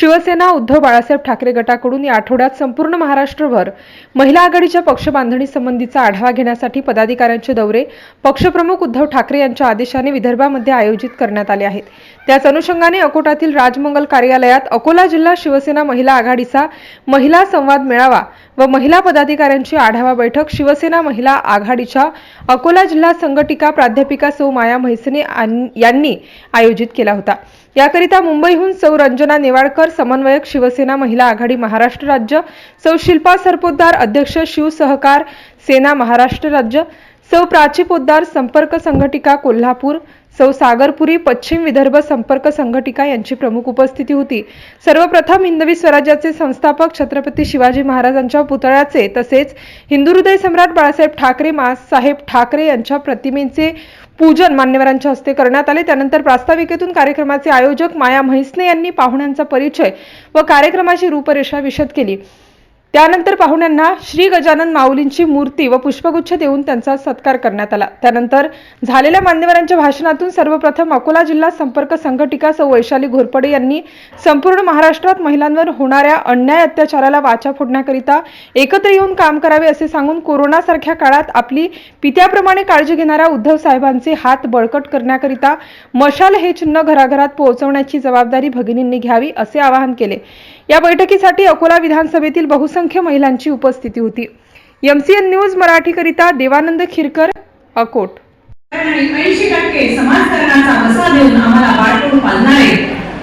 शिवसेना उद्धव बाळासाहेब ठाकरे गटाकडून या आठवड्यात संपूर्ण महाराष्ट्रभर महिला आघाडीच्या पक्ष बांधणी संबंधीचा आढावा घेण्यासाठी पदाधिकाऱ्यांचे दौरे पक्षप्रमुख उद्धव ठाकरे यांच्या आदेशाने विदर्भामध्ये आयोजित करण्यात आले आहेत। त्याच अनुषंगाने अकोटातील राजमंगल कार्यालयात अकोला जिल्हा शिवसेना महिला आघाडीचा महिला संवाद मेळावा व महिला पदाधिकाऱ्यांची आढावा बैठक शिवसेना महिला आघाडीच्या अकोला जिल्हा संघटिका प्राध्यापिका सौ माया म्हैसने यांनी आयोजित केला होता। याकरिता मुंबईहून सौ रंजना नेवाळकर समन्वयक शिवसेना महिला आघाडी महाराष्ट्र राज्य, सौ शिल्पा सरपोतदार अध्यक्ष शिव सहकार सेना महाराष्ट्र राज्य, सौ प्राची पोतदार संपर्क संघटिका कोल्हापूर, सौ सागरपुरी पश्चिम विदर्भ संपर्क संघटिका यांची प्रमुख उपस्थिती होती। सर्वप्रथम हिंदवी स्वराज्याचे संस्थापक छत्रपती शिवाजी महाराजांच्या पुतळ्याचे तसेच हिंदू हृदय सम्राट बाळासाहेब ठाकरे साहेब ठाकरे यांच्या प्रतिमेचे पूजन मान्यवरांच्या हस्ते करण्यात आले। त्यानंतर प्रास्ताविकेतून कार्यक्रमाचे आयोजक माया म्हैसने यांनी पाहुण्यांचा परिचय व कार्यक्रमाची रूपरेषा विशद केली। त्यानंतर पाहुण्यांना श्री गजानन माऊलींची मूर्ती व पुष्पगुच्छ देऊन त्यांचा सत्कार करण्यात आला। त्यानंतर झालेल्या मान्यवरांच्या भाषणातून सर्वप्रथम अकोला जिल्हा संपर्क संघटिका सौ वैशाली घोरपडे यांनी संपूर्ण महाराष्ट्रात महिलांवर होणाऱ्या अन्याय अत्याचाराला वाचा फोडण्याकरिता एकत्र येऊन काम करावे असे सांगून कोरोना सारख्या काळात आपली पित्याप्रमाणे काळजी घेणाऱ्या उद्धव साहेबांचे हात बळकट करण्याकरिता मशाल हे चिन्ह घराघरात पोहोचवण्याची जबाबदारी भगिनींनी घ्यावी असे आवाहन केले। या बैठकीसाठी अकोला विधानसभेतील बहुसंख्य महिलांची उपस्थिती होती। एमसीएन न्यूज मराठी करिता देवानंद खिरकर, अकोट। 80% समाजकारणाचा वसा देऊन आम्हाला बाळकडून पालणारे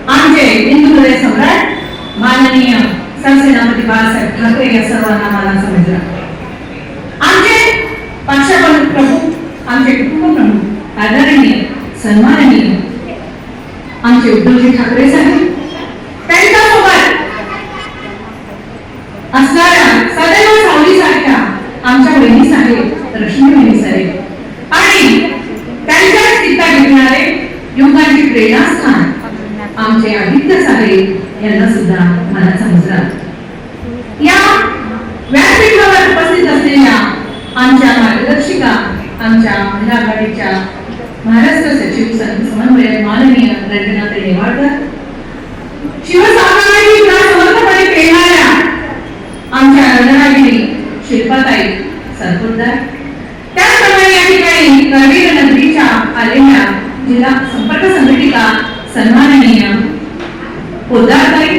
आमचे हिंदू हृदय सम्राट माननीय सरसेनापती बाळासाहेब ठाकरे या सर्वांना मला समजलं। आमचे पक्षप्रमुख, आमचे कुटुंब प्रमुख, आदरणीय सन्माननीय आमचे उद्धवजी ठाकरे साहेब, त्यांच्यासोबत असणाऱ्या सदैव सावलीसारख्या आमच्या बहिणी साहेब, रश्मी बहिणी साहेब आणि त्यांच्या चित्ता घेणारे युवकांची प्रेरणास्थान आमचे आदित्य साहेब यांना सुद्धा मला समजला। या व्यासपीठावर उपस्थित असलेल्या आमच्या मार्गदर्शिका, आमच्या महिला आघाडीच्या महाराष्ट्र सचिव समन्वयक माननीय रंजना नेवाळकर, शिवसागराला समर्थपणे पेरणाऱ्या आमच्या रंजनागिरी शिल्पाताई सरपोतदार, त्याचप्रमाणे या ठिकाणी करवीर नगरीच्या आलेल्या जिल्हा संपर्क संघटिका सन्माननीय पोतदारताई,